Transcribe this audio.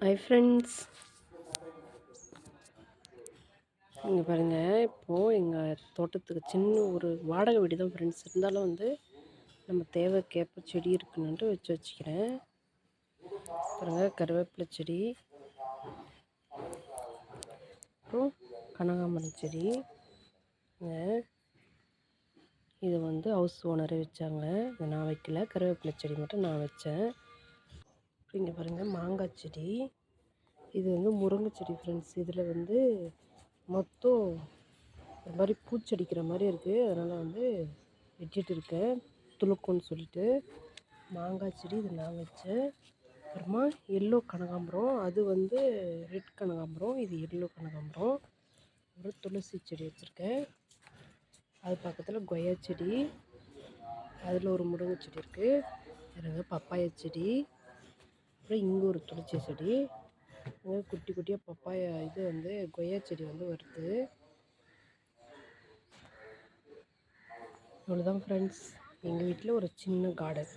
Hi friends, இங்கே பாருங்கள். இப்போது எங்கள் தோட்டத்துக்கு சின்ன ஒரு வாடகை வீடு தான் ஃப்ரெண்ட்ஸ். இருந்தாலும் வந்து நம்ம தேவைக்கேற்ப செடி இருக்குன்னுட்டு வச்சுக்கிறேன். பாருங்கள், கருவேப்பிலை செடி, அப்புறம் கனகாம்பரம் செடி. இது வந்து ஹவுஸ் ஓனரே வச்சாங்க, இதை நான் வைக்கல. கருவேப்பிலை செடி மட்டும் நான் வச்சேன். இங்கே பாருங்கள், மாங்காய் செடி. இது வந்து முருங்கை செடி ஃப்ரெண்ட்ஸ். இதில் வந்து மொத்தம் இந்த மாதிரி பூச்சடிக்கிற மாதிரி இருக்குது. அதனால் வந்து வெட்டிட்டு இருக்கேன், துளுக்குன்னு சொல்லிட்டு. மாங்காய் செடி இது நான் வச்சேன். அப்புறமா எல்லோ கனகாம்பரம், அது வந்து ரெட் கனகாம்பரம், இது எல்லோ கனகாம்பரம். அப்புறம் துளசி செடி வச்சுருக்கேன். அது பக்கத்தில் கொய்யா செடி, அதில் ஒரு முருங்கை செடி இருக்குது. பாருங்க, பப்பாயா செடி. அப்புறம் இங்கே ஒரு துளசி செடி. இங்கே குட்டி குட்டியாக பப்பாயா இது வந்து கொய்யா செடி வந்து வருது. அவ்வளோதான் ஃப்ரெண்ட்ஸ், எங்கள் வீட்டில் ஒரு சின்ன கார்டன்.